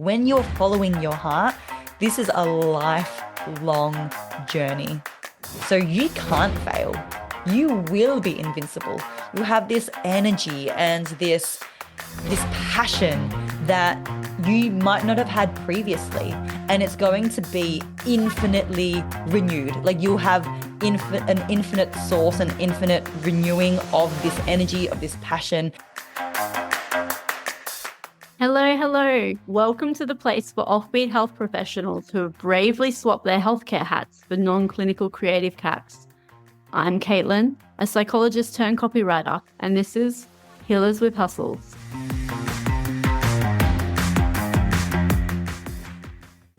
When you're following your heart, this is a lifelong journey. So you can't fail. You will be invincible. You have this energy and this passion that you might not have had previously. And it's going to be infinitely renewed. Like you'll have an infinite source, an infinite renewing of this energy, of this passion. Hello. Welcome to the place for offbeat health professionals who have bravely swapped their healthcare hats for non-clinical creative caps. I'm Caitlin, a psychologist turned copywriter, and this is Healers with Hustles.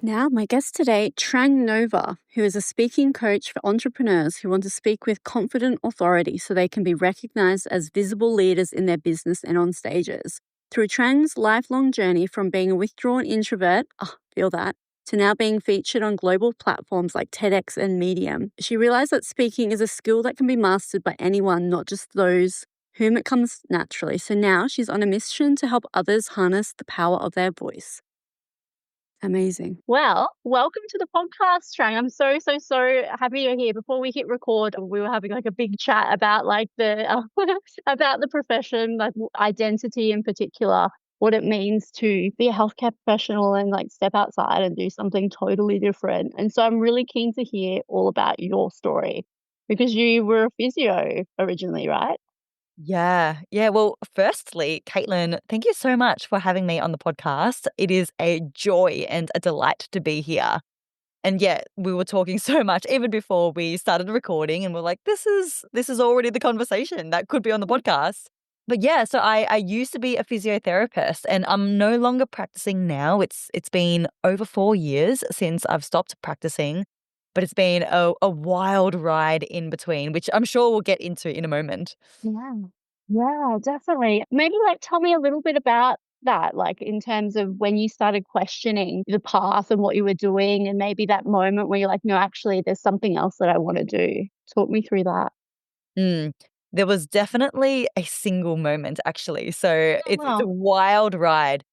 Now, my guest today, Trang Nova, who is a speaking coach for entrepreneurs who want to speak with confident authority so they can be recognized as visible leaders in their business and on stages. Through Trang's lifelong journey from being a withdrawn introvert, to now being featured on global platforms like TEDx and Medium, she realized that speaking is a skill that can be mastered by anyone, not just those whom it comes naturally. So now she's on a mission to help others harness the power of their voice. Amazing. Well, welcome to the podcast, Trang. I'm so happy you're here. Before we hit record, we were having like a big chat about like the about the profession, like identity in particular, what it means to be a healthcare professional and like step outside and do something totally different. And so I'm really keen to hear all about your story because you were a physio originally, right? Yeah. Well, firstly, Caitlin, thank you so much for having me on the podcast. It is a joy and a delight to be here. And yeah, we were talking so much even before we started recording, and we're like, this is already the conversation that could be on the podcast. But yeah, so I used to be a physiotherapist, and I'm no longer practicing now. It's been over 4 years since I've stopped practicing, but it's been a wild ride in between, which I'm sure we'll get into in a moment. Yeah, definitely. Maybe like tell me a little bit about that, like in terms of when you started questioning the path and what you were doing, and maybe that moment where you're like, no, actually, there's something else that I want to do. Talk me through that. Mm. There was definitely a single moment, actually. So Oh, it's a wow. wild ride.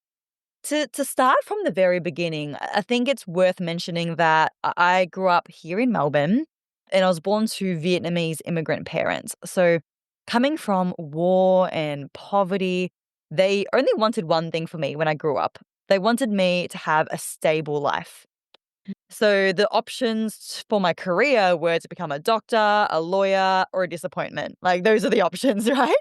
To start from the very beginning, I think it's worth mentioning that I grew up here in Melbourne, and I was born to Vietnamese immigrant parents. So coming from war and poverty, they only wanted one thing for me when I grew up. They wanted me to have a stable life. So the options for my career were to become a doctor, a lawyer, or a disappointment. Like those are the options, right?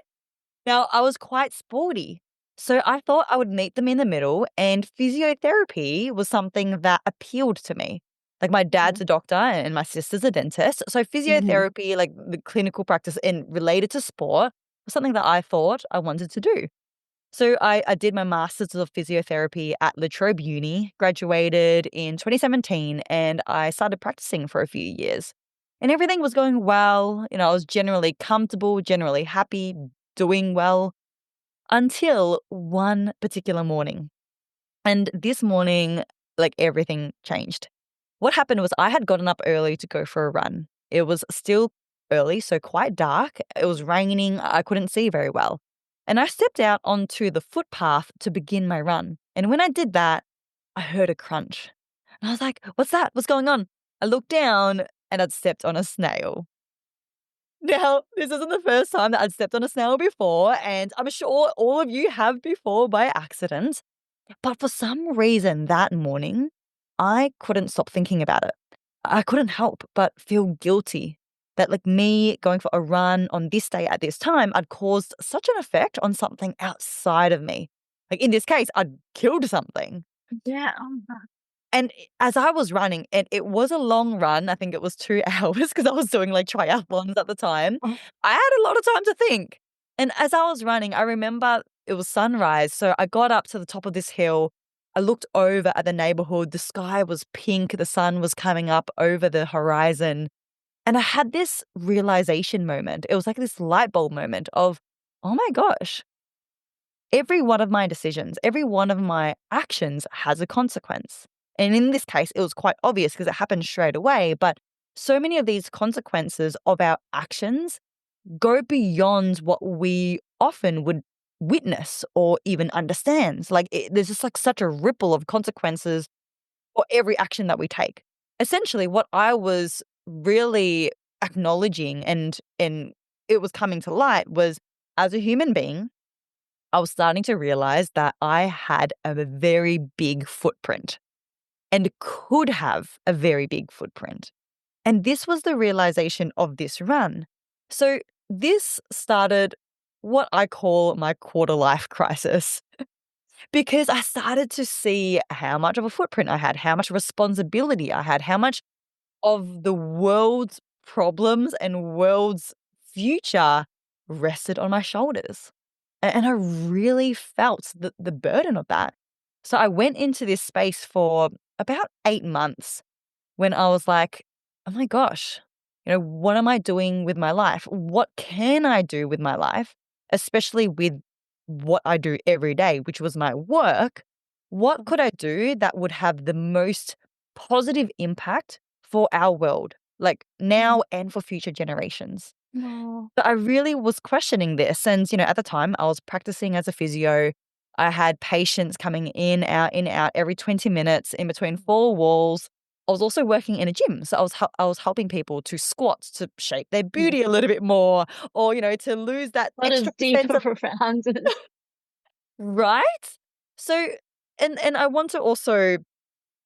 Now, I was quite sporty, so I thought I would meet them in the middle, and physiotherapy was something that appealed to me. Like my dad's a doctor and my sister's a dentist, so Mm-hmm. physiotherapy, like the clinical practice and related to sport, was something that I thought I wanted to do. So I did my master's of physiotherapy at La Trobe Uni, graduated in 2017, and I started practicing for a few years. And everything was going well. I was generally comfortable, generally happy, doing well until one particular morning. And this morning, like everything changed. What happened was I had gotten up early to go for a run. It was still early, so quite dark. It was raining. I couldn't see very well. And I stepped out onto the footpath to begin my run. And when I did that, I heard a crunch. And I was like, what's that? What's going on? I looked down and I'd stepped on a snail. Now, this isn't the first time that I'd stepped on a snail before, and I'm sure all of you have before by accident. But for some reason that morning, I couldn't stop thinking about it. I couldn't help but feel guilty that, like, me going for a run on this day at this time, I'd caused such an effect on something outside of me. Like, in this case, I'd killed something. Yeah. And as I was running, and it was a long run, I think it was 2 hours because I was doing, like, triathlons at the time. Oh, I had a lot of time to think. And as I was running, I remember it was sunrise, so I got up to the top of this hill. I looked over at the neighborhood. The sky was pink, the sun was coming up over the horizon, and I had this realization moment. It was like this light bulb moment of, "Oh my gosh, every one of my decisions, every one of my actions has a consequence." And in this case, it was quite obvious because it happened straight away. But so many of these consequences of our actions go beyond what we often would witness or even understands. Like there's just like such a ripple of consequences for every action that we take. Essentially, what I was really acknowledging and it was coming to light was, as a human being, I was starting to realize that I had a very big footprint and could have a very big footprint. And this was the realization of this run. So this started what I call my quarter life crisis, because I started to see how much of a footprint I had, how much responsibility I had, how much of the world's problems and world's future rested on my shoulders. And I really felt the burden of that. So I went into this space for about 8 months when I was like, oh my gosh, what am I doing with my life? What can I do with my life, especially with what I do every day, which was my work? What could I do that would have the most positive impact for our world, like Mm. now and for future generations? No. But I really was questioning this. And, at the time I was practicing as a physio. I had patients coming in, out every 20 minutes in between four walls. I was also working in a gym. So I was helping people to squat, to shape their Mm. booty a little bit more, or, to lose that That extra is deep percent and of, profound. right? So, and I want to also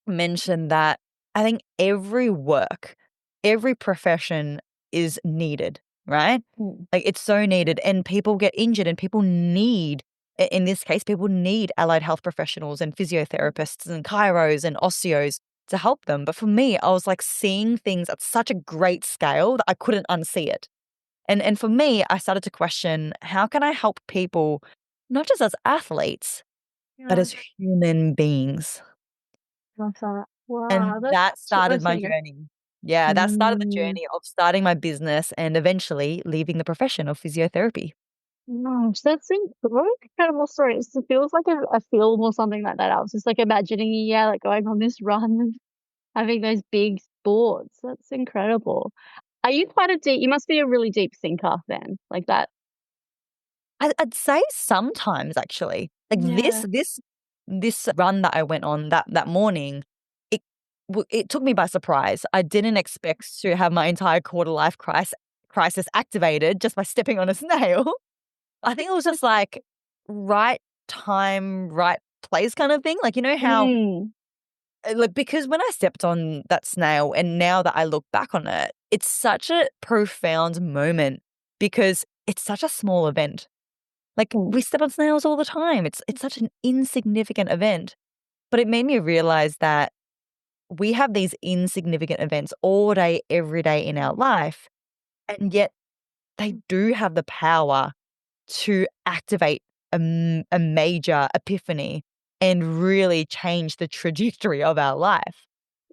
mention that I think every work, every profession is needed, right? Mm. Like it's so needed, and people get injured, and people need, in this case, people need allied health professionals and physiotherapists and chiros and osteos to help them. But for me, I was like seeing things at such a great scale that I couldn't unsee it. And for me, I started to question, how can I help people, not just as athletes, but Yeah, as human beings? love that. Wow, And that's that started my terrific. journey. Yeah, that started the Mm. journey of starting my business and eventually leaving the profession of physiotherapy. Gosh, what an incredible story. It feels like a film or something like that. I was just like imagining you, yeah, like going on this run and having those big sports. That's incredible. Are you quite a deep, you must be a really deep thinker then, like that. I'd say sometimes actually, like Yeah. this run that I went on that morning, it it took me by surprise. I didn't expect to have my entire quarter life crisis activated just by stepping on a snail. I think it was just like right time, right place kind of thing. Like, how, Mm. like, because when I stepped on that snail and now that I look back on it, it's such a profound moment because it's such a small event. Like, Mm. we step on snails all the time. It's such an insignificant event, but it made me realize that we have these insignificant events all day, every day in our life, and yet they do have the power to activate a major epiphany and really change the trajectory of our life.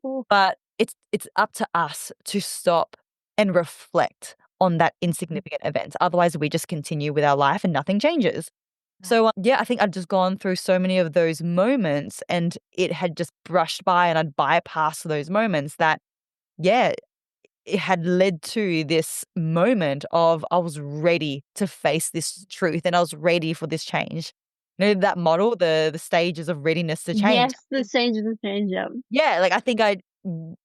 Oh, But it's up to us to stop and reflect on that insignificant event. Otherwise, we just continue with our life and nothing changes. So, yeah, I think I'd just gone through so many of those moments and it had just brushed by and I'd bypassed those moments that, yeah, it had led to this moment of I was ready to face this truth and I was ready for this change. That model, the stages of readiness to change. yes, the change of the change up. Yeah, like, I think I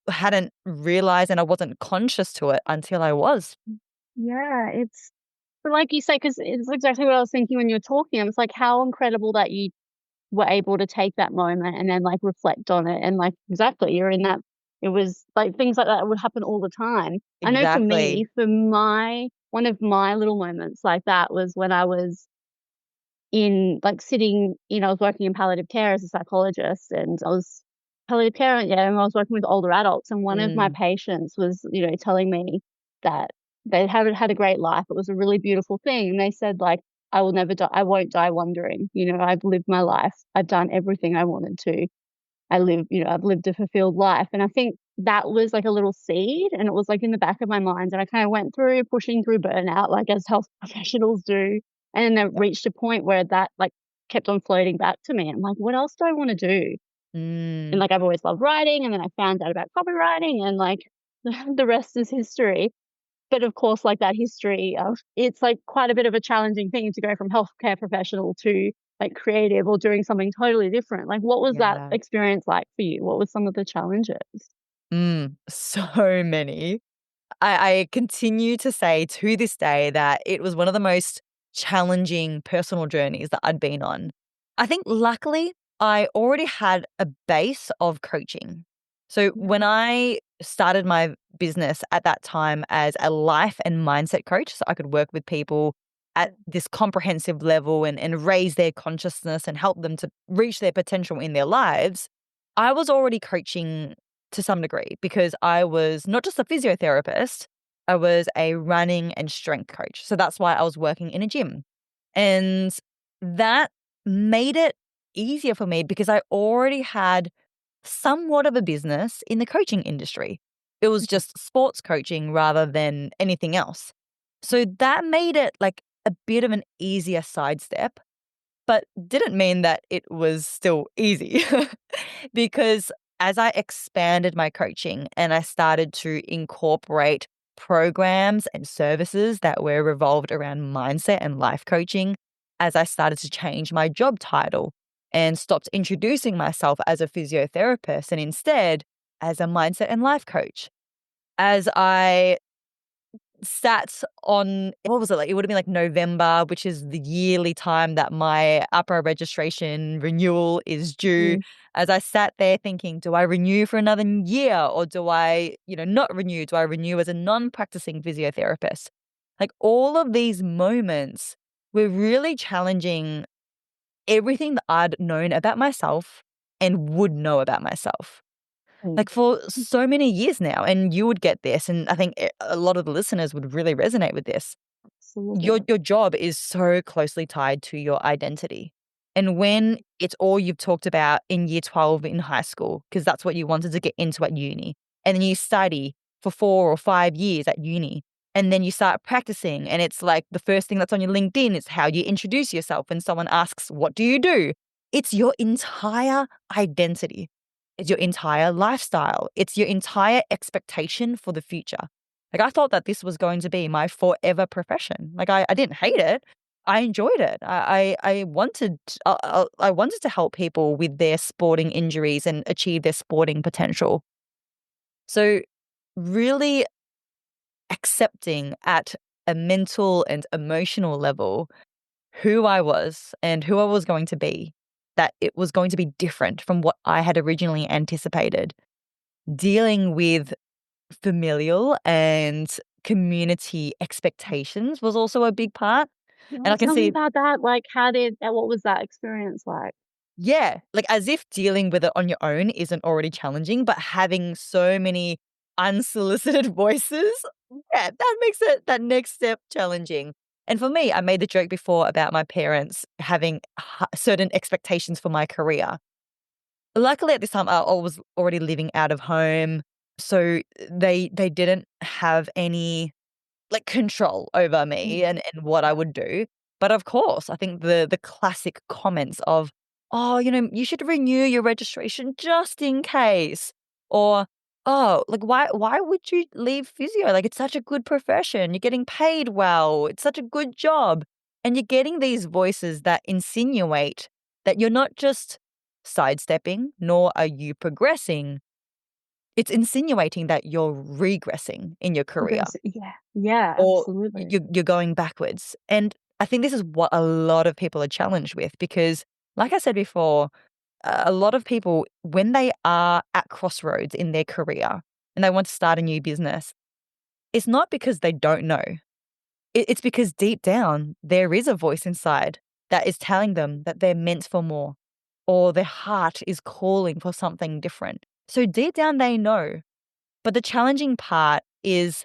hadn't realized and I wasn't conscious to it until I was. Yeah, it's but like you say, because it's exactly what I was thinking when you were talking. I was like, how incredible that you were able to take that moment and then, like, reflect on it and, like, exactly, you're in that it was like things like that would happen all the time. I know for me, Exactly. for my one of my little moments like that was when I was in like sitting, I was working in palliative care as a psychologist and I was palliative care, yeah, and I was working with older adults and one of my Mm, patients was, telling me that they haven't had a great life. It was a really beautiful thing. And they said, like, I will never die, I won't die wondering. I've lived my life. I've done everything I wanted to. I've lived a fulfilled life. And I think that was like a little seed and it was like in the back of my mind. And I kind of went through pushing through burnout, like as health professionals do. And then it reached a point where that like kept on floating back to me. I'm like, what else do I want to do? And mm, like I've always loved writing. And then I found out about copywriting and like the rest is history. but of course, like that history of it's like quite a bit of a challenging thing to go from healthcare professional to like creative or doing something totally different. Like, what was that Yeah. experience like for you? What were some of the challenges? So many. I continue to say to this day that it was one of the most challenging personal journeys that I'd been on. I think luckily I already had a base of coaching. So Yeah. when I started my business at that time as a life and mindset coach, so I could work with people at this comprehensive level and raise their consciousness and help them to reach their potential in their lives, I was already coaching to some degree because I was not just a physiotherapist, I was a running and strength coach. So that's why I was working in a gym. And that made it easier for me because I already had somewhat of a business in the coaching industry. It was just sports coaching rather than anything else. So that made it like a bit of an easier sidestep, but didn't mean that it was still easy. Because as I expanded my coaching and I started to incorporate programs and services that were revolved around mindset and life coaching, as I started to change my job title and stopped introducing myself as a physiotherapist and instead as a mindset and life coach, as I sat on what was it like? It would have been like November, which is the yearly time that my APRA registration renewal is due. Mm. As I sat there thinking, do I renew for another year or do I, not renew? Do I renew as a non-practicing physiotherapist? Like all of these moments were really challenging everything that I'd known about myself and would know about myself. Mm. Like, for so many years now, and you would get this, and I think a lot of the listeners would really resonate with this. Your Absolutely. your job is so closely tied to your identity. And when it's all you've talked about in year 12 in high school, because that's what you wanted to get into at uni, and then you study for 4 or 5 years at uni, and then you start practicing, and it's like the first thing that's on your LinkedIn is how you introduce yourself when someone asks, "What do you do?" It's your entire identity. It's your entire lifestyle. It's your entire expectation for the future. Like, I thought that this was going to be my forever profession. Like, I didn't hate it. I enjoyed it. I wanted to help people with their sporting injuries and achieve their sporting potential. So, really accepting at a mental and emotional level who I was and who I was going to be, that it was going to be different from what I had originally anticipated. Dealing with familial and community expectations was also a big part, and Yeah, I can tell me see about that. Like, what was that experience like? yeah, like, as if dealing with it on your own isn't already challenging, but having so many unsolicited voices, yeah, that makes it that next step challenging. And for me, I made the joke before about my parents having certain expectations for my career. Luckily, at this time, I was already living out of home, so they didn't have any, like, control over me Mm. and what I would do. But of course, I think the classic comments of, "Oh, you should renew your registration just in case," or, "Oh, like, why would you leave physio? Like, it's such a good profession. You're getting paid well. It's such a good job." And you're getting these voices that insinuate that you're not just sidestepping, nor are you progressing. It's insinuating that you're regressing in your career Aggressive. Yeah. Yeah, or absolutely. you're going backwards. And I think this is what a lot of people are challenged with because, like I said before, a lot of people, when they are at crossroads in their career and they want to start a new business, it's not because they don't know. It's because deep down, there is a voice inside that is telling them that they're meant for more or their heart is calling for something different. So deep down, they know. But the challenging part is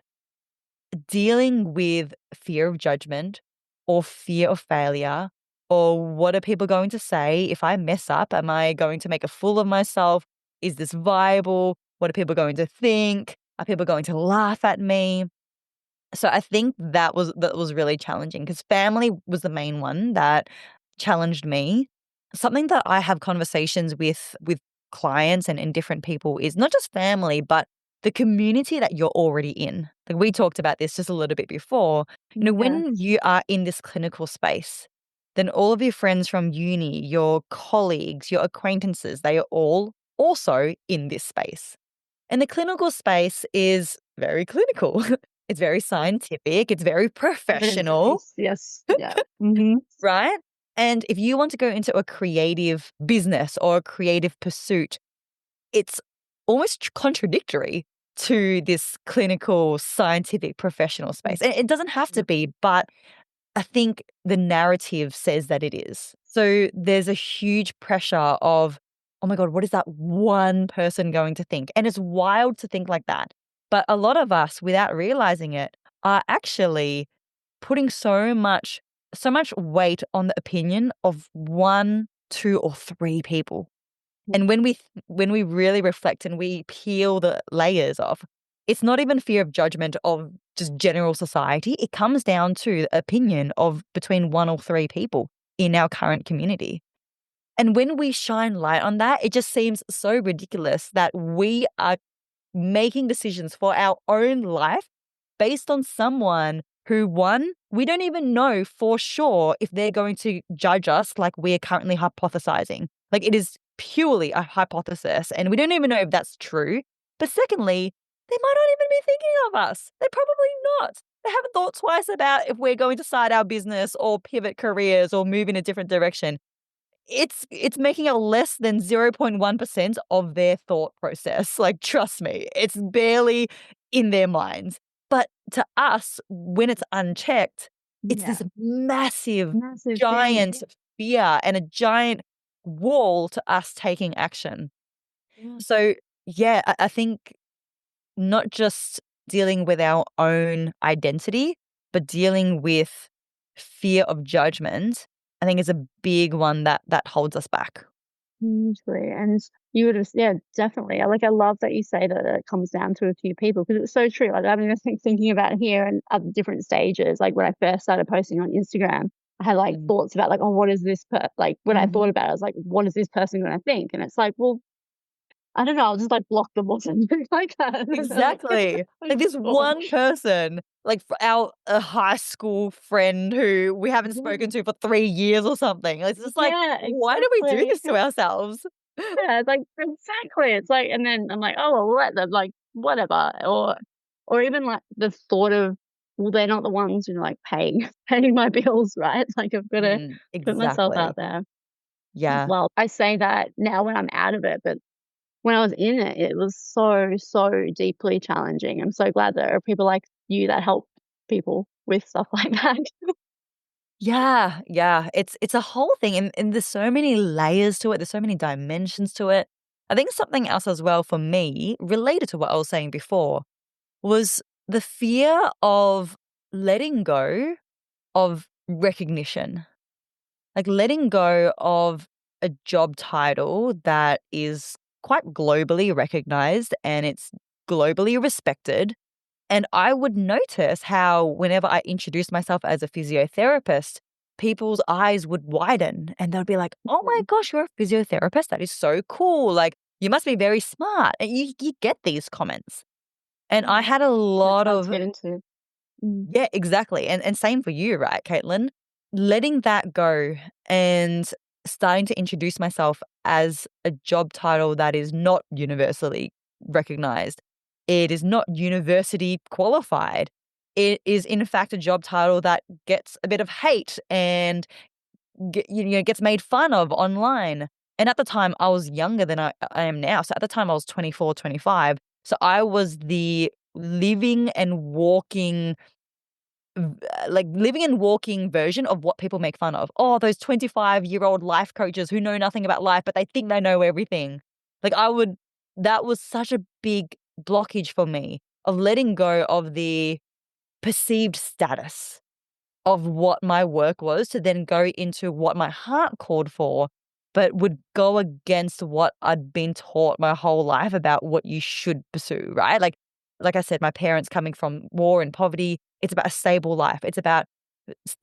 dealing with fear of judgment or fear of failure or what are people going to say if I mess up? Am I going to make a fool of myself? Is this viable? What are people going to think? Are people going to laugh at me? So I think that was really challenging because family was the main one that challenged me. Something that I have conversations with clients and different people is not just family, but the community that you're already in. Like we talked about this just a little bit before. Yeah. When you are in this clinical space, then all of your friends from uni, your colleagues, your acquaintances, they are all also in this space. And the clinical space is very clinical. It's very scientific, it's very professional, Evidence-based. Yes. Yeah. Hmm. right? And if you want to go into a creative business or a creative pursuit, it's almost contradictory to this clinical, scientific, professional space. And it doesn't have to Yeah. be, but I think the narrative says that it is. So there's a huge pressure of, oh my God, what is that one person going to think? And it's wild to think like that. But a lot of us, without realizing it, are actually putting so much weight on the opinion of one, two, or three people. And when we really reflect and we peel the layers off, it's not even fear of judgment of just general society. It comes down to the opinion of between one or three people in our current community. And when we shine light on that, it just seems so ridiculous that we are making decisions for our own life based on someone who, one, we don't even know for sure if they're going to judge us like we're currently hypothesizing. Like it is purely a hypothesis and we don't even know if that's true. But secondly, they might not even be thinking of us. They're probably not. They haven't thought twice about if we're going to start our business or pivot careers or move in a different direction. It's making it less than 0.1% of their thought process. Like, trust me, it's barely in their minds. But to us, when it's unchecked, it's Yeah. this massive, Massive thing. giant fear and a giant wall to us taking action. Yeah. So, yeah, I think not just dealing with our own identity, but dealing with fear of judgment, I think is a big one that holds us back. Hugely, and you would have, yeah, definitely. I love that you say that it comes down to a few people because it's so true. Like, I'm even thinking about here and at different stages. Like, when I first started posting on Instagram, I had, like, Mm. thoughts about, like, "Oh, what is this like, when I thought Mhm. about it, I was like, "What is this person gonna think?" And it's like, well, I don't know, I'll just, like, block them or something like that. I don't know, Exactly. like, Like this God. one person, like for our a high school friend who we haven't spoken Yeah. to for 3 years or something. It's just like, Yeah, why do we do exactly. this to ourselves? Yeah, it's like exactly. It's like, and then I'm like, "Oh, well, let them, like, whatever." Or even, like, the thought of, well, they're not the ones who are, like, paying paying my bills, right? Like, I've gotta put myself out Exactly. there. Yeah. Well, I say that now when I'm out of it, but when I was in it, it was so, so deeply challenging. I'm so glad there are people like you that help people with stuff like that. Yeah, yeah. It's a whole thing and there's so many layers to it, there's so many dimensions to it. I think something else as well for me, related to what I was saying before, was the fear of letting go of recognition. Like letting go of a job title that is quite globally recognized and it's globally respected. And I would notice how whenever I introduced myself as a physiotherapist, people's eyes would widen and they'd be like, oh my gosh, you're a physiotherapist? That is so cool. Like, you must be very smart. And you get these comments. And I Yeah. had a It's lot hard to of get into. Mm. yeah, exactly. And same for you, right, Caitlin? Letting that go and starting to introduce myself as a job title that is not universally recognized. It is not university qualified. It is in fact a job title that gets a bit of hate and gets made fun of online. And at the time I was younger than I am now. So at the time I was 24, 25. So I was the living and walking like living and walking version of what people make fun of. Oh, those 25-year-old life coaches who know nothing about life, but they think they know everything. Like that was such a big blockage for me of letting go of the perceived status of what my work was to then go into what my heart called for, but would go against what I'd been taught my whole life about what you should pursue, right? Like I said, my parents coming from war and poverty, it's about a stable life. It's about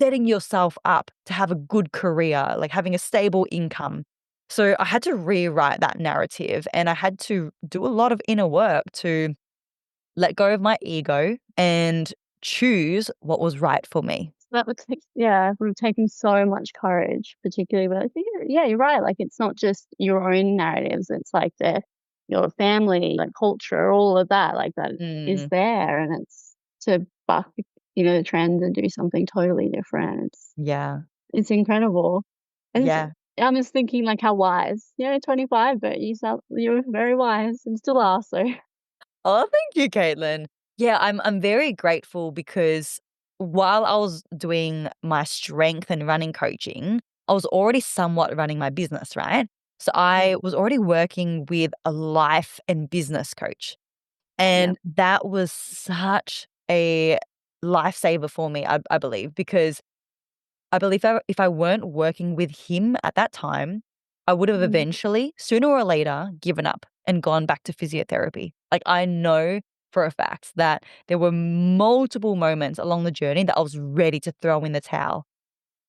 setting yourself up to have a good career, like having a stable income. So I had to rewrite that narrative and I had to do a lot of inner work to let go of my ego, and choose what was right for me. That would take, yeah, it would have taken so much courage, particularly. But I think, yeah, you're right. Like, it's not just your own narratives; it's like your family, like culture, all of that, like that is Mm, there, and it's to buck, the trend and do something totally different. yeah. It's incredible. And Yeah. I'm just thinking, like, how wise. Yeah, 25, but you're very wise and still are. So, Oh, thank you, Caitlin. Yeah, I'm very grateful because while I was doing my strength and running coaching, I was already somewhat running my business, right? So yeah, I was already working with a life and business coach. yeah. And that was such a lifesaver for me, I believe, because I believe if I weren't working with him at that time, I would have Mhm. eventually, sooner or later, given up and gone back to physiotherapy. Like, I know for a fact that there were multiple moments along the journey that I was ready to throw in the towel.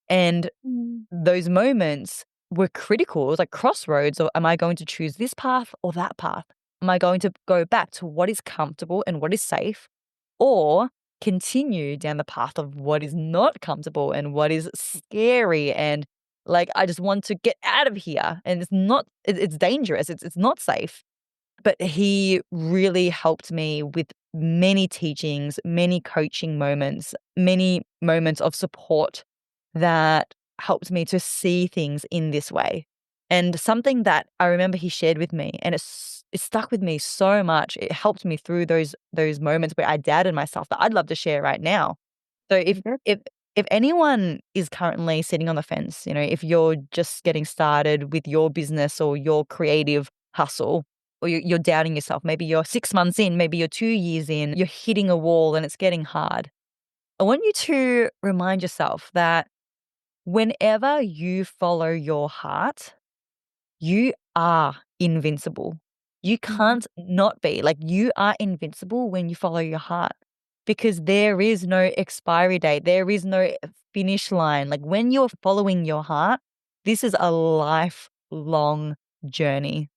And Mm. those moments were critical. It was like crossroads of, am I going to choose this path or that path? Am I going to go back to what is comfortable and what is safe, or continue down the path of what is not comfortable and what is scary, and like, I just want to get out of here, and it's dangerous. It's not safe. But he really helped me with many teachings, many coaching moments, many moments of support that helped me to see things in this way. And something that I remember he shared with me, and it stuck with me so much. It helped me through those moments where I doubted myself, that I'd love to share right now. So Okay. if anyone is currently sitting on the fence, if you're just getting started with your business or your creative hustle, or you're doubting yourself, maybe you're 6 months in, maybe you're 2 years in, you're hitting a wall and it's getting hard. I want you to remind yourself that whenever you follow your heart, you are invincible. You Mhm. can't not be. Like, you are invincible when you follow your heart, because there is no expiry date. There is no finish line. Like, when you're following your heart, this is a lifelong journey.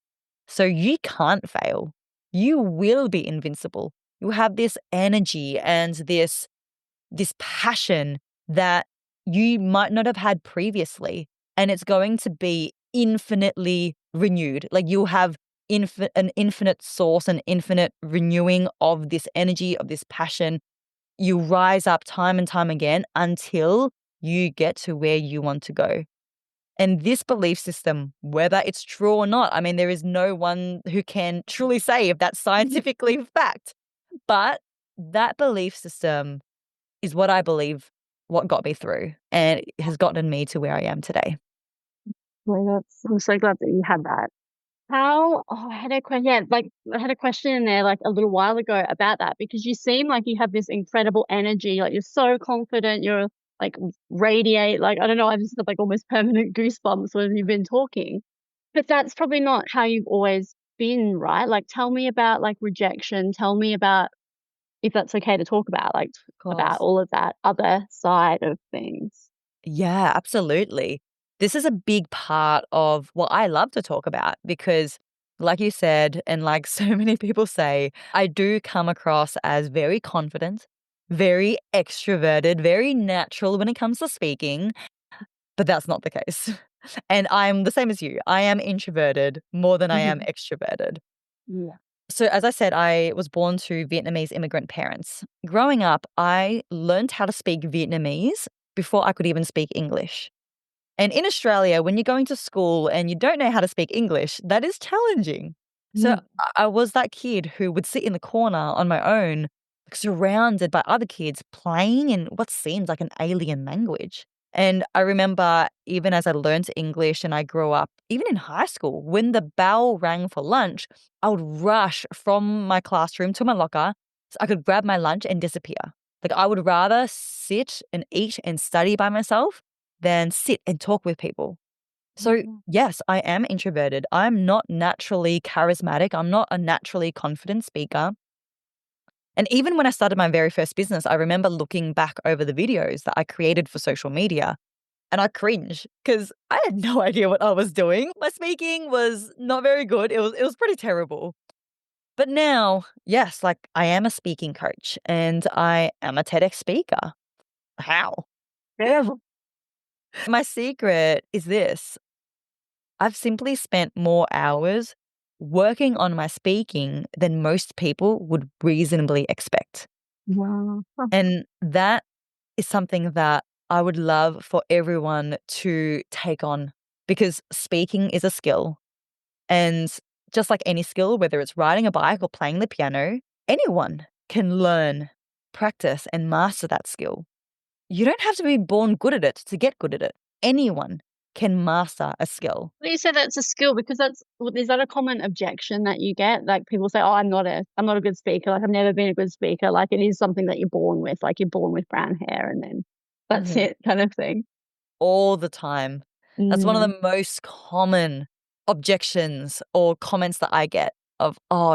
So you can't fail. You will be invincible. You have this energy and this passion that you might not have had previously, and it's going to be infinitely renewed. Like, you'll have an infinite source, an infinite renewing of this energy, of this passion. You rise up time and time again until you get to where you want to go. And this belief system, whether it's true or not, I mean, there is no one who can truly say if that's scientifically fact, but that belief system is what I believe what got me through, and it has gotten me to where I am today. Well, I'm so glad that you had that. I had a question. Yeah, like, I had a question in there, like, a little while ago about that, because you seem like you have this incredible energy, like, you're so confident, you're, like, radiate, like, I don't know, I've just got, like, almost permanent goosebumps when you've been talking. But that's probably not how you've always been, right? Like, tell me about, like, rejection, tell me about, if that's okay to talk about, like, Of about course. all of that other side of things. Yeah, absolutely. This is a big part of what I love to talk about because, like you said, and like so many people say, I do come across as very confident, very extroverted, very natural when it comes to speaking, but that's not the case. And I'm the same as you. I am introverted more than I am extroverted. Yeah. So, as I said, I was born to Vietnamese immigrant parents. Growing up, I learned how to speak Vietnamese before I could even speak English. And in Australia, when you're going to school and you don't know how to speak English, that is challenging. So Mm. I was that kid who would sit in the corner on my own, like, surrounded by other kids playing in what seemed like an alien language. And I remember, even as I learned English and I grew up, even in high school, when the bell rang for lunch, I would rush from my classroom to my locker so I could grab my lunch and disappear. Like, I would rather sit and eat and study by myself than sit and talk with people. So, Mm. yes, I am introverted. I'm not naturally charismatic. I'm not a naturally confident speaker. And even when I started my very first business, I remember looking back over the videos that I created for social media, and I cringe because I had no idea what I was doing. My speaking was not very good. It was pretty terrible. But now, yes, like I am a speaking coach and I am a TEDx speaker. How? Yeah. My secret is this: I've simply spent more hours working on my speaking than most people would reasonably expect. Wow. And that is something that I would love for everyone to take on because speaking is a skill. And just like any skill, whether it's riding a bike or playing the piano, anyone can learn, practice, and master that skill. You don't have to be born good at it to get good at it. Anyone can master a skill. Well, you said that's a skill because is that a common objection that you get? Like people say, "Oh, I'm not a good speaker. Like I've never been a good speaker." Like it is something that you're born with. Like you're born with brown hair, and then that's Mhm. it, kind of thing. All the time. That's one of Mm. the most common objections or comments that I get of, "Oh,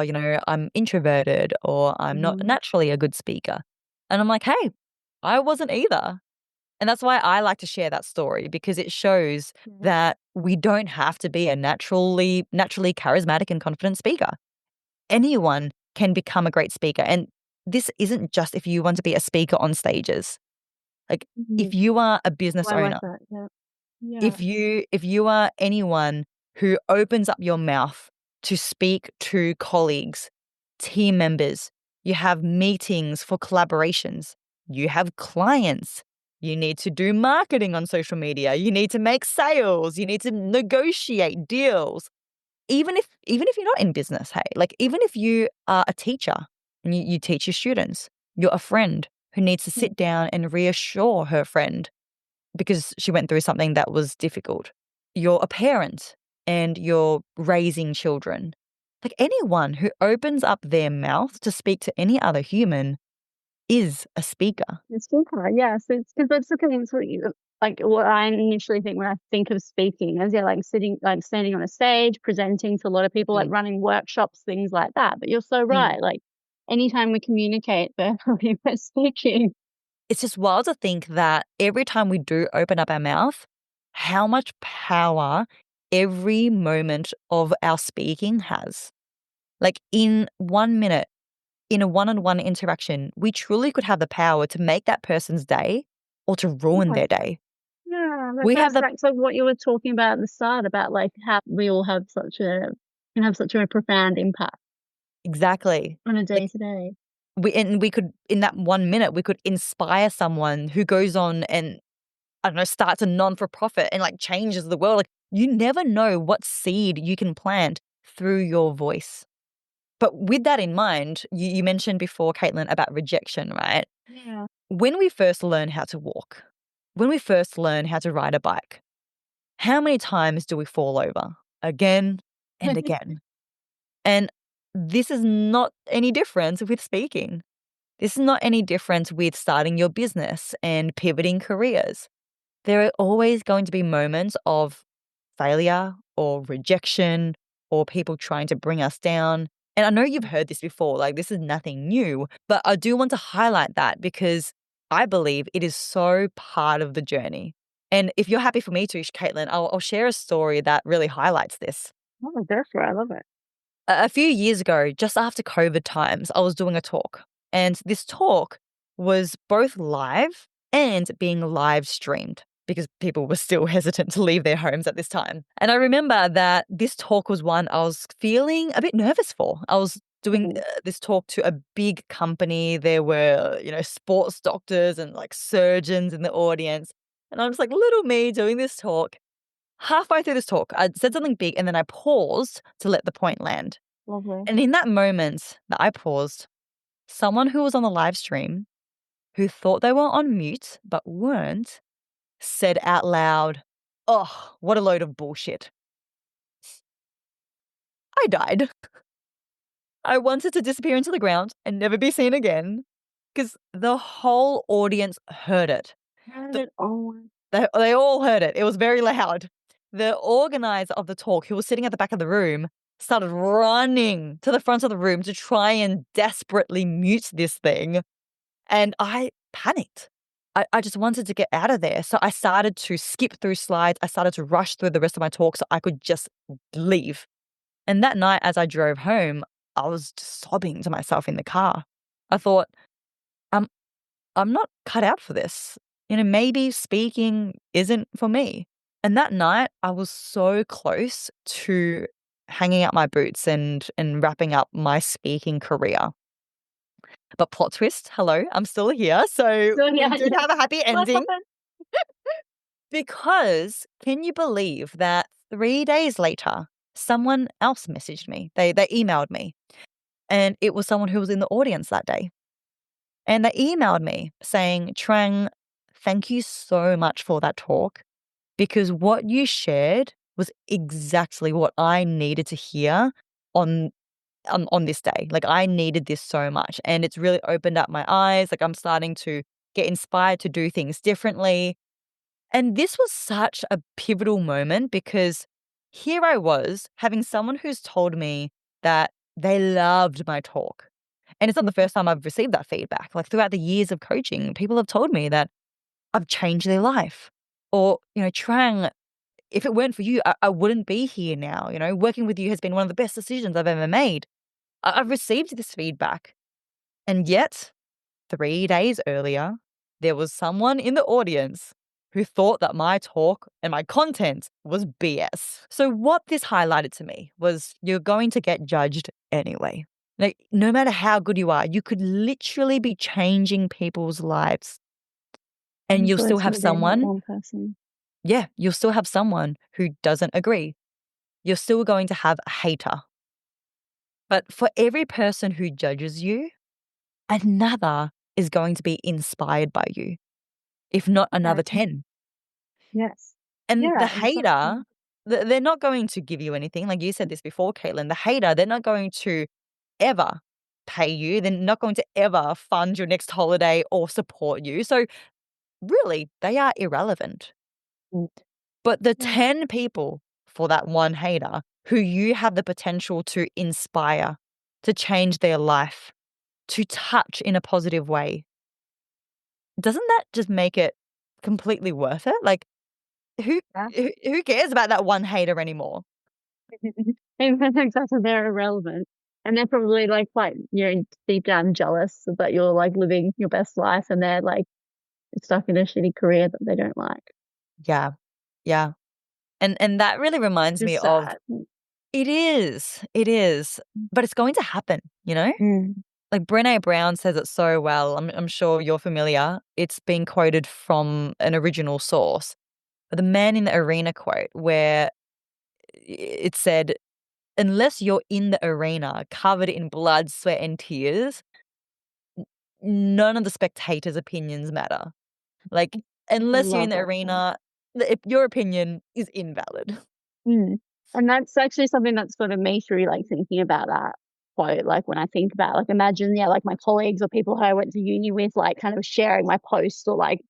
I'm introverted or I'm not Mhm. naturally a good speaker." And I'm like, "Hey, I wasn't either." And that's why I like to share that story because it shows Yeah. that we don't have to be a naturally charismatic and confident speaker. Anyone can become a great speaker. And this isn't just if you want to be a speaker on stages. Like if Mhm. you are a Oh, business I like owner, that. Yeah. Yeah. if you are anyone who opens up your mouth to speak to colleagues, team members, you have meetings for collaborations, you have clients, you need to do marketing on social media, you need to make sales, you need to negotiate deals. Even if you're not in business, hey, like even if you are a teacher and you teach your students, you're a friend who needs to Mm. sit down and reassure her friend because she went through something that was difficult. You're a parent and you're raising children. Like anyone who opens up their mouth to speak to any other human is a speaker. It's super, yeah, so it's because that's the thing, it's what you like, what I initially think when I think of speaking as, yeah, like standing on a stage, presenting to a lot of people, like Mm. running workshops, things like that, but you're so Mm. right, like, anytime we communicate verbally, we're speaking. It's just wild to think that every time we do open up our mouth, how much power every moment of our speaking has. Like in 1 minute, in a one on one interaction, we truly could have the power to make that person's day or to ruin Yeah, their day. yeah, that We have goes the back to what you were talking about at the start about, like, how we all have such a can have such a profound impact exactly. on a Like day-to-day. we could in that 1 minute, we could inspire someone who goes on and I don't know, starts a non for profit and like changes the world. Like you never know what seed you can plant through your voice. But with that in mind, you mentioned before, Caitlin, about rejection, right? Yeah. When we first learn how to walk, when we first learn how to ride a bike, how many times do we fall over? Again and again. And this is not any different with speaking. This is not any different with starting your business and pivoting careers. There are always going to be moments of failure or rejection or people trying to bring us down. And I know you've heard this before, like this is nothing new, but I do want to highlight that because I believe it is so part of the journey. And if you're happy for me to, Caitlin, I'll share a story that really highlights this. Oh, go for it, I love it. A few years ago, just after COVID times, I was doing a talk. And this talk was both live and being live streamed because people were still hesitant to leave their homes at this time. And I remember that this talk was one I was feeling a bit nervous for. I was doing Mm. this talk to a big company. There were, sports doctors and like surgeons in the audience. And I'm just like, little me doing this talk. Halfway through this talk, I said something big and then I paused to let the point land. Lovely. And in that moment that I paused, someone who was on the live stream, who thought they were on mute but weren't, said out loud, "Oh, what a load of bullshit." I died. I wanted to disappear into the ground and never be seen again because the whole audience heard it. How did The it oh, They all heard it. It was very loud. The organizer of the talk, who was sitting at the back of the room, started running to the front of the room to try and desperately mute this thing. And I panicked. I just wanted to get out of there. So I started to skip through slides. I started to rush through the rest of my talk so I could just leave. And that night, as I drove home, I was just sobbing to myself in the car. I thought, I'm I'm not cut out for this. Maybe speaking isn't for me. And that night, I was so close to hanging up my boots and wrapping up my speaking career. But plot twist, hello, I'm still here. So So we yeah, did have a happy what ending happened? because can you believe that 3 days later, someone else messaged me? They emailed me, and it was someone who was in the audience that day. And they emailed me saying, Trang, thank you so much for that talk because what you shared was exactly what I needed to hear on on this day. Like I needed this so much and it's really opened up my eyes. Like I'm starting to get inspired to do things differently. And this was such a pivotal moment because here I was having someone who's told me that they loved my talk. And it's not the Mhm. first time I've received that feedback. Like throughout the years of coaching, people have told me that I've changed their life. Or, Trang, if it weren't for you, I wouldn't be here now. Working with you has been one of the best decisions I've ever made. I've received this feedback. And yet, 3 days earlier, there was someone in the audience who thought that my talk and my content was BS. So, what this highlighted to me was you're going to get judged anyway. Like, no matter how good you are, you could literally be changing people's lives. And I'm you'll sure still it's have gonna be that someone, one person. yeah, you'll still have someone who doesn't agree. You're still going to have a hater. But for every person who judges you, another is going to be inspired by you, if not another Exactly. 10. Yes. And the Yeah, hater, exactly. they're not going to give you anything. Like you said this before, Caitlin, the hater, they're not going to ever pay you. They're not going to ever fund your next holiday or support you. So really, they are irrelevant. Mm. But the Yeah. 10 people for that one hater who you have the potential to inspire, to change their life, to touch in a positive way, doesn't that just make it completely worth it? Like, who Yeah. who cares about that one hater anymore? Even exactly, they're irrelevant. And they're probably like quite, deep down jealous that you're like living your best life and they're like stuck in a shitty career that they don't like. Yeah, yeah. And that really reminds me Just of sad. it is, but it's going to happen, you know? Mm. Like Brené Brown says it so well. I'm sure you're familiar. It's been quoted from an original source. The Man in the Arena quote where it said, "Unless you're in the arena covered in blood, sweat and tears, none of the spectators' opinions matter." Like, I unless you're in love the that quote. arena, if your opinion is invalid. Mm. And that's actually something that's sort of me through like thinking about that quote. Like when I think about like imagine, yeah, like my colleagues or people who I went to uni with, like kind of sharing my post or like,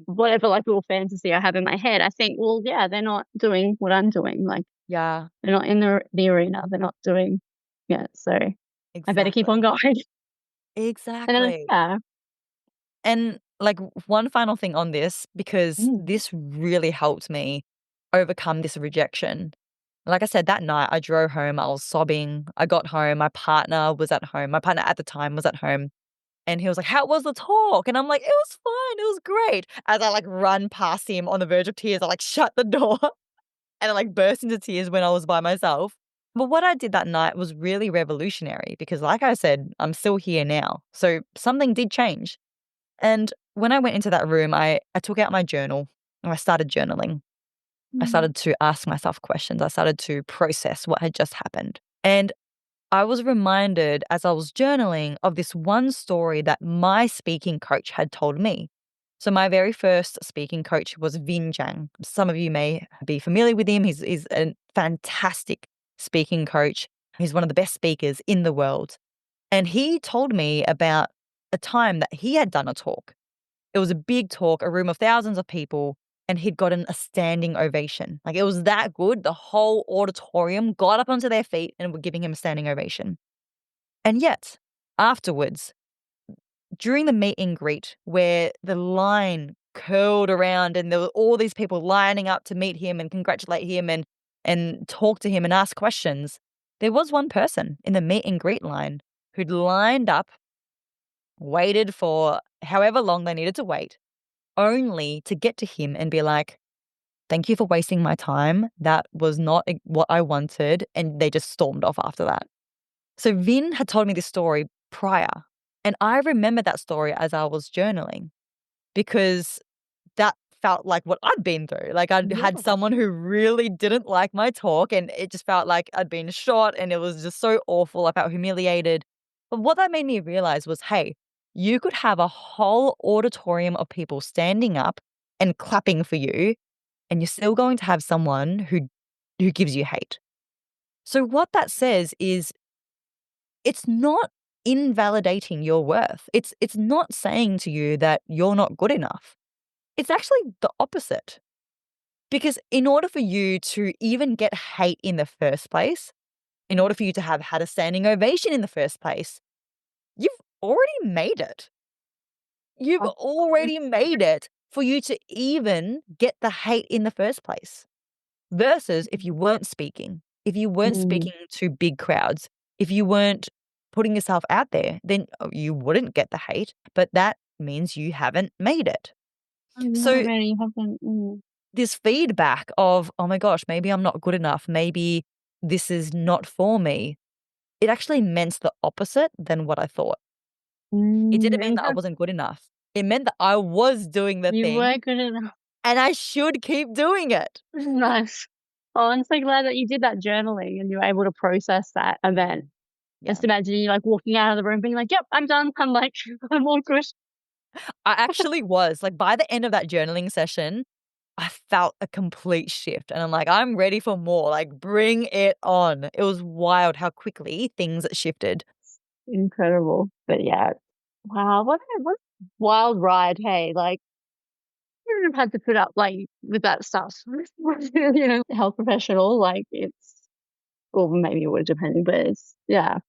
whatever like little fantasy I have in my head. I think, well, yeah, they're not doing what I'm doing. Like Yeah, they're not in the arena. They're not doing, yeah. So I better keep on exactly. going. And then Exactly. yeah. And, like, one final thing on this, because Mm. this really helped me overcome this rejection. Like I said, that night I drove home, I was sobbing. I got home, my partner was at home. My partner at the time was at home, and he was like, "How was the talk?" And I'm like, "It was fine, it was great." As I, like, run past him on the verge of tears, I, like, shut the door and I, like, burst into tears when I was by myself. But what I did that night was really revolutionary because, like I said, I'm still here now. So something did change. And when I went into that room, I took out my journal and I started journaling. I Mm. started to ask myself questions. I started to process what had just happened. And I was reminded as I was journaling of this one story that my speaking coach had told me. So my very first speaking coach was Vin Jang. Some of you may be familiar with him. He's a fantastic speaking coach. He's one of the best speakers in the world. And he told me about a time that he had done a talk. It was a big talk, a room of thousands of people, and he'd gotten a standing ovation. Like it was that good. The whole auditorium got up onto their feet and were giving him a standing ovation. And yet, afterwards, during the meet and greet, where the line curled around and there were all these people lining up to meet him and congratulate him and talk to him and ask questions, There was one person in the meet and greet line who'd lined up, waited for however long they needed to wait, only to get to him and be like, "Thank you for wasting my time. That was not what I wanted." And they just stormed off after that. So Vin had told me this story prior, and I remember that story as I was journaling because that felt like what I'd been through. Like I'd had Yeah. someone who really didn't like my talk, and it just felt like I'd been shot, and it was just so awful. I felt humiliated. But what that made me realize was, hey, you could have a whole auditorium of people standing up and clapping for you, and you're still going to have someone who gives you hate. So what that says is it's not invalidating your worth. It's not saying to you that you're not good enough. It's actually the opposite. Because in order for you to even get hate in the first place, in order for you to have had a standing ovation in the first place, you've already made it. You've already made it for you to even get the hate in the first place. Versus if you weren't speaking, if you weren't Mm. speaking to big crowds, if you weren't putting yourself out there, then you wouldn't get the hate, but that means you haven't made it. Oh, you haven't So really, you haven't. this feedback of, "Oh my gosh, maybe I'm not good enough, maybe this is not for me," it actually meant the opposite than what I thought. It didn't mean that I wasn't good enough. It meant that I was doing the You were thing good enough. and I should keep doing it. Nice. Oh, I'm so glad that you did that journaling and you were able to process that event. Yeah. Just imagine you like walking out of the room being like, "Yep, I'm done." I'm like, "I'm all good." I actually was. Like, by the end of that journaling session, I felt a complete shift, and I'm like, "I'm ready for more, like, bring it on." It was wild how quickly things shifted. Incredible. But yeah, wow, what a wild ride, hey, like, you wouldn't have had to put up, like, with that stuff. Health professional, like, it's or maybe it would depending, but it's yeah,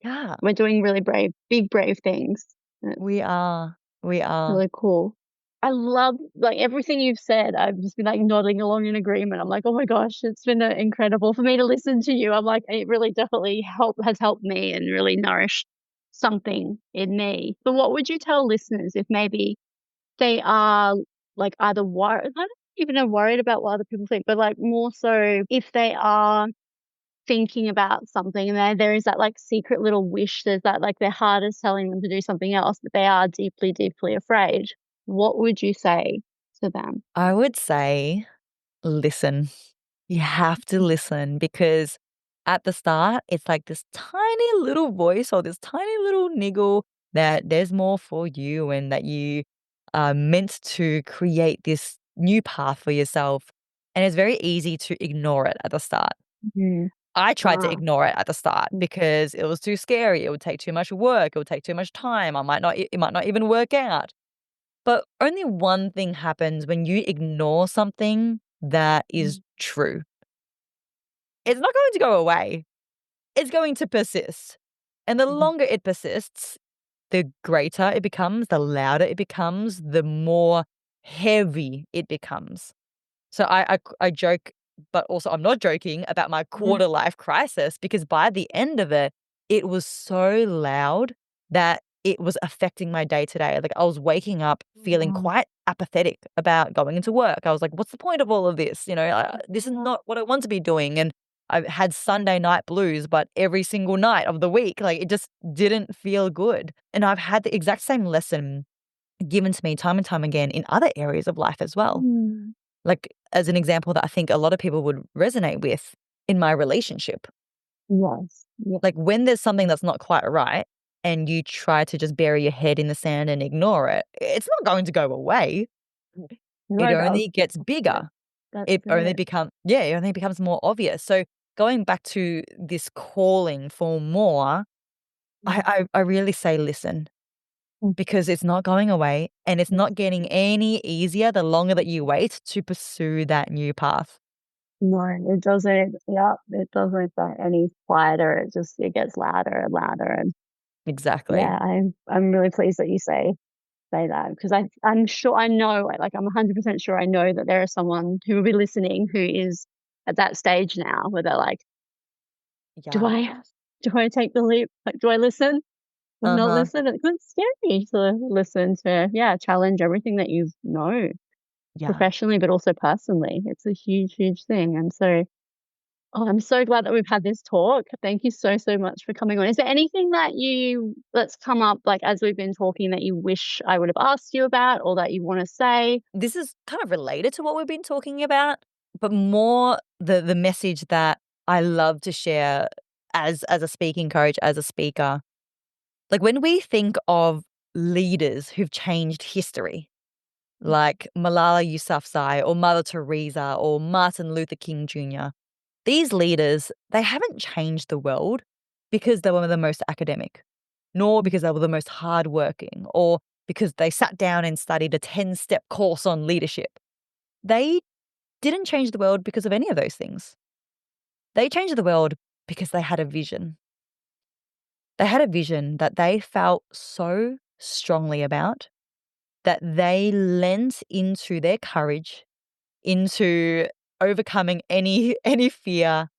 Yeah, we're doing really brave big, brave things, and it's we are. We are. really cool. I love, like, everything you've said. I've just been, like, nodding along in agreement. I'm like, "Oh my gosh, it's been, incredible for me to listen to you." I'm like, it really definitely has helped me and really nourished something in me. But what would you tell listeners if maybe they are, like, either worried, not even are worried about what other people think, but, like, more so if they are thinking about something and there is that, like, secret little wish, there's that, like, their heart is telling them to do something else, but they are deeply, deeply afraid. What would you say to them? I would say listen. You have to listen because at the start, it's like this tiny little voice or this tiny little niggle that there's more for you and that you are meant to create this new path for yourself. And it's very easy to ignore it at the start. Mhm. I tried to Wow. ignore it at the start because it was too scary. It would take too much work. It would take too much time. It might not even work out. But only one thing happens when you ignore something that is Mhm. true. It's not going to go away. It's going to persist. And the Mhm. longer it persists, the greater it becomes, the louder it becomes, the more heavy it becomes. So I joke, but also I'm not joking about my Mhm. quarter life crisis because by the end of it, it was so loud that it was affecting my day to day. Like I was waking up feeling Wow. quite apathetic about going into work. I was like, what's the point of all of this? This is not what I want to be doing. And I've had Sunday night blues, but every single night of the week, like it just didn't feel good. And I've had the exact same lesson given to me time and time again in other areas of life as well. Mm. Like, as an example that I think a lot of people would resonate with in my relationship. Yes. Yeah. Like, when there's something that's not quite right and you try to just bury your head in the sand and ignore it, it's not going to go away. No, It it does. only gets Yeah. bigger. That's it. It only becomes more obvious. So, going back to this calling for more, Mhm. I really say listen Mm. because it's not going away and it's Yes. not getting any easier the longer that you wait to pursue that new path. No, it doesn't. Yeah, it doesn't get any quieter. It gets louder and louder. And Exactly. yeah, I'm really pleased that you say that because I'm sure I know, like, I'm 100% sure I know that there is someone who will be listening who is at that stage now where they're like, Do Yeah. I do I take the leap? Like, do I listen or not Uh-huh. listen? It's scary to listen to, yeah, challenge everything that you know Yeah. professionally, but also personally. It's a huge, huge thing. And so, oh, I'm so glad that we've had this talk. Thank you so, so much for coming on. Is there anything that's come up, like, as we've been talking, that you wish I would have asked you about or that you want to say? This is kind of related to what we've been talking about, but more the message that I love to share as a speaking coach, as a speaker. Like when we think of leaders who've changed history, like Malala Yousafzai or Mother Teresa or Martin Luther King Jr., these leaders, they haven't changed the world because they were the most academic, nor because they were the most hardworking or because they sat down and studied a 10-step course on leadership. They didn't change the world because of any of those things. They changed the world because they had a vision. They had a vision that they felt so strongly about that they lent into their courage, into overcoming any any fear,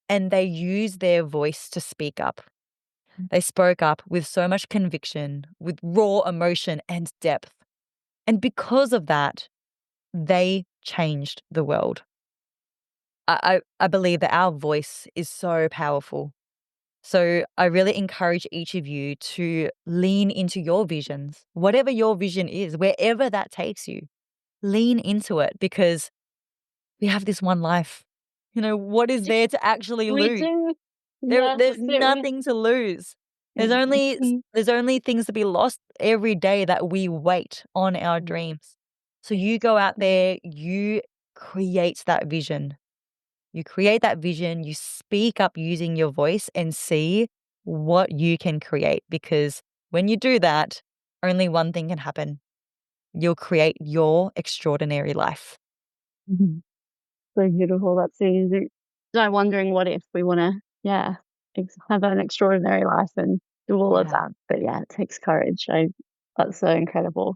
and they used their voice to speak up. They spoke up with so much conviction, with raw emotion and depth. And because of that, they changed the world. I believe that our voice is so powerful. So I really encourage each of you to lean into your visions, whatever your vision is, wherever that takes you. Lean into it because we have this one life. What is there to actually We lose? do. There Yes, there's that's it. nothing to lose. Mhm. There's only things to be lost every day that we wait on our dreams. So you go out there, you create that vision. You create that vision, you speak up using your voice and see what you can create because when you do that, only one thing can happen. You'll create your extraordinary life. Mhm. So beautiful. That's easy. I'm wondering what if we want to, yeah, have an extraordinary life and do all of Yeah. that. But yeah, it takes courage. That's so incredible.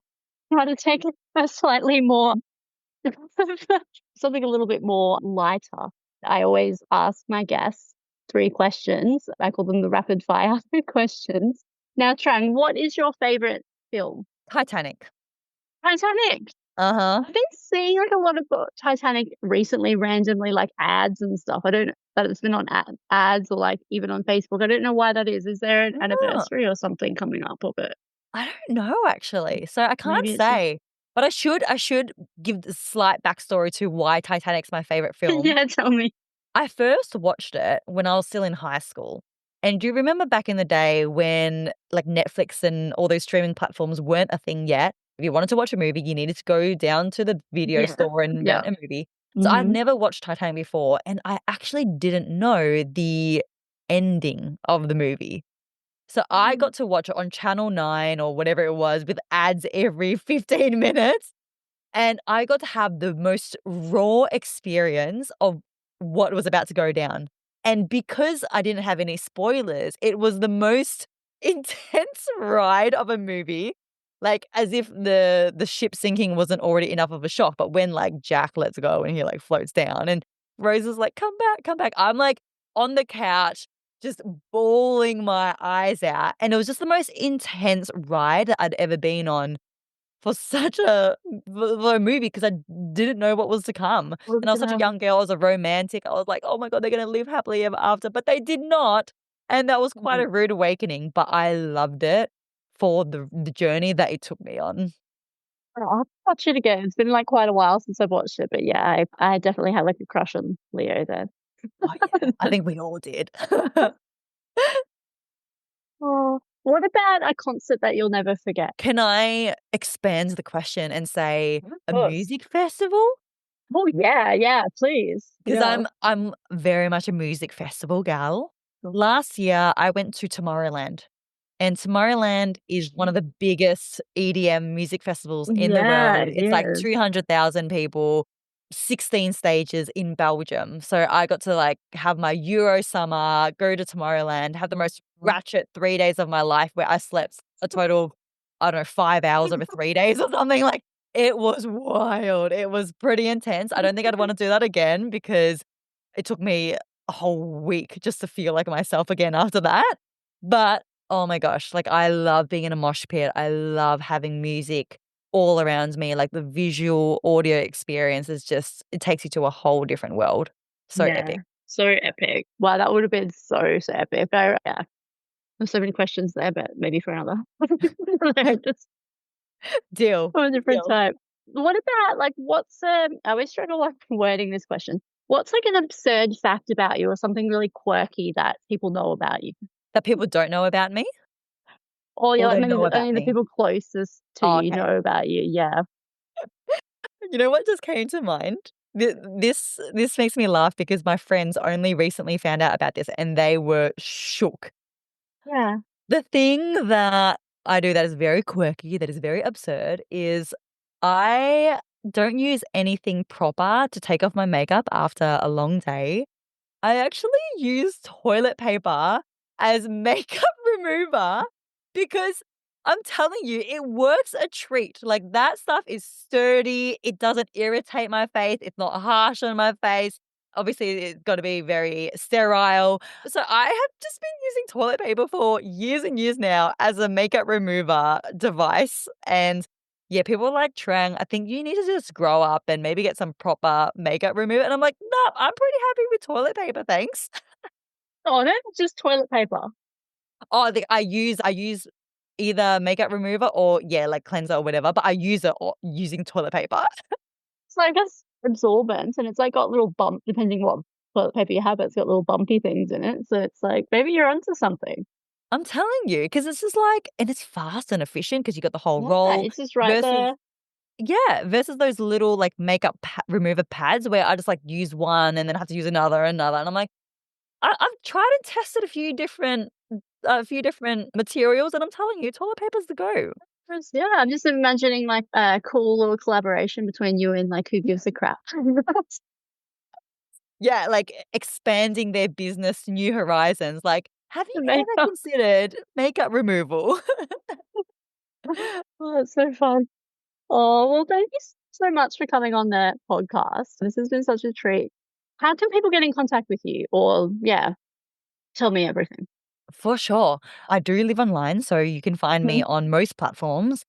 How to take a slightly more, something a little bit more lighter. I always ask my guests 3 questions. I call them the rapid fire questions. Now, Trang, what is your favorite film? Titanic. Titanic. Uh-huh. I've been seeing, like, a lot of Titanic recently, randomly, like, ads and stuff. I don't know that it's been on ads or, like, even on Facebook. I don't know why that is. Is there an Oh, anniversary or something coming up of it? I don't know actually. So I can't Maybe it's just say, but I should give the slight backstory to why Titanic's my favorite film. yeah, tell me. I first watched it when I was still in high school. And do you remember back in the day when like Netflix and all those streaming platforms weren't a thing yet? If you wanted to watch a movie, you needed to go down to the video Yeah. store and Yeah. rent a movie. So I'd Mhm. never watched Titanic before, and I actually didn't know the ending of the movie. So I Mhm. got to watch it on Channel 9 or whatever it was with ads every 15 minutes. And I got to have the most raw experience of what was about to go down. And because I didn't have any spoilers, it was the most intense ride of a movie. Like as if the ship sinking wasn't already enough of a shock. But when like Jack lets go and he like floats down and Rose is like, come back, come back. I'm like on the couch, just bawling my eyes out. And it was just the most intense ride that I'd ever been on for such a movie because I didn't know what was to come, What's and I was such a gonna young girl, I was a romantic, I was like, "Oh my god, they're gonna live happily ever after," but they did not, and that was quite happen? a rude awakening, but I loved it for the journey that it took me on. I'll have to watch it again. It's been, like, quite a while since I've watched it, but yeah, I definitely had, like, a crush on Leo then. Oh, yeah, I think we all did. Oh, what about a concert that you'll never forget? Can I expand the question and say Of a course. music festival? Oh, yeah, yeah, please. 'Cause Yeah. I'm very much a music festival gal. Last year, I went to Tomorrowland. And Tomorrowland is one of the biggest EDM music festivals in the Yeah, world. it It's like is. 200,000 people, 16 stages in Belgium. So I got to, like, have my Euro summer, go to Tomorrowland, have the most ratchet 3 days of my life where I slept a total of, I don't know, 5 hours over 3 days or something, like, it was wild. It was pretty intense. I don't think I'd wanna do that again because it took me a whole week just to feel like myself again after that. But, oh my gosh, like, I love being in a mosh pit. I love having music all around me, like, the visual audio experience is just it takes you to a whole different world. So Yeah. epic. So epic. Wow, that would have been so, so epic. Yeah. There's so many questions there, but maybe for another just Deal, for a different deal. time. What about like what's I always struggle like wording this question. What's like an absurd fact about you or something really quirky that people know about you? That people don't know about me Or you're or like they maybe know about only the me. people closest to Oh, you okay. know about you. Yeah. You know what just came to mind? This makes me laugh because my friends only recently found out about this and they were shook. Yeah. The thing that I do that is very quirky, that is very absurd, is I don't use anything proper to take off my makeup after a long day. I actually use toilet paper as makeup remover because I'm telling you, it works a treat. Like, that stuff is sturdy, it doesn't irritate my face, it's not harsh on my face. Obviously, it's gotta be very sterile. So, I have just been using toilet paper for years and years now as a makeup remover device, and yeah, people are like, "Trang, I think you need to just grow up and maybe get some proper makeup remover," and I'm like, "No, I'm pretty happy with toilet paper, thanks." Oh no, it's just toilet paper. Oh, I use either makeup remover or, yeah, like cleanser or whatever, but I use it o using toilet paper. So I guess absorbent and it's like got little bump depending what toilet paper you have, it's got little bumpy things in it. So it's like maybe you're onto something. I'm telling you, because it's just like and it's fast and efficient because you got the whole Yeah, roll it's just right versus there. yeah, versus those little, like, makeup remover pads where I just, like, use one and then have to use another, and I'm like, I've tried and tested a few different materials, and I'm telling you, toilet paper's the go. Yeah, I'm just imagining like a cool little collaboration between you and like Who Gives a Crap. Yeah, like, expanding their business to new horizons, like, "Have you The ever makeup. considered makeup removal?" Oh, it's so fun. Oh, well, thank you so much for coming on the podcast. This has been such a treat. How can people get in contact with you? Or, yeah, tell me everything. For sure. I do live online, so you can find me Mhm. on most platforms.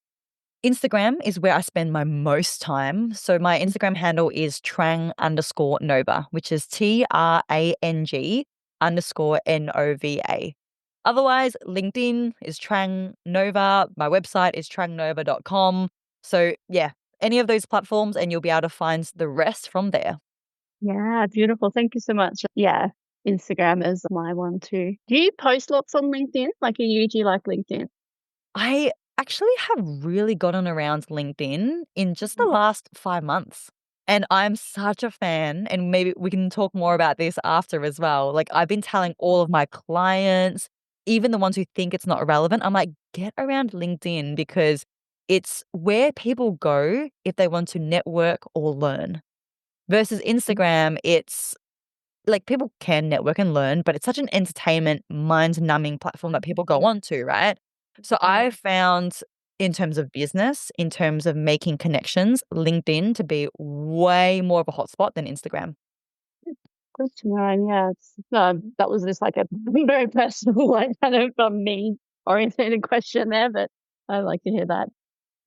Instagram is where I spend my most time. So my Instagram handle is Trang_Nova, which is TRANG_NOVA. Otherwise, LinkedIn is Trang Nova. My website is trangnova.com. So yeah, any of those platforms and you'll be able to find the rest from there. Yeah, beautiful. Thank you so much. Yeah, Instagram is my one too. Do you post lots on LinkedIn? Like, do you like LinkedIn? I actually have really gotten around LinkedIn in just the Mhm. last 5 months, and I'm such a fan, and maybe we can talk more about this after as well. Like, I've been telling all of my clients, even the ones who think it's not relevant, I'm like, "Get around LinkedIn because it's where people go if they want to network or learn." Versus Instagram, it's like, people can network and learn, but it's such an entertainment, mind-numbing platform that people go on to, right? So Yeah. I found in terms of business, in terms of making connections, LinkedIn to be way more of a hotspot than Instagram. Good to know. And yeah, that was just like a very personal, like kind of me oriented question there, but I like to hear that.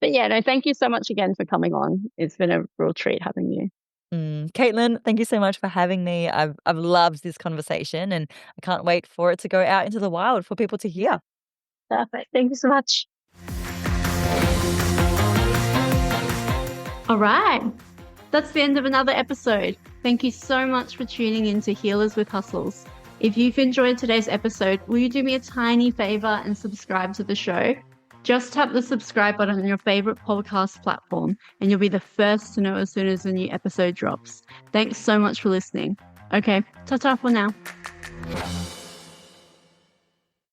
But yeah, no, thank you so much again for coming on. It's been a real treat having you. Caitlin, thank you so much for having me. I've loved this conversation, and I can't wait for it to go out into the wild for people to Yeah, hear. perfect. Thank you so much. All right. That's the end of another episode. Thank you so much for tuning in to Healers with Hustles. If you've enjoyed today's episode, will you do me a tiny favor and subscribe to the show? Just tap the subscribe button on your favorite podcast platform, and you'll be the first to know as soon as a new episode drops. Thanks so much for listening. Okay, ta ta for now.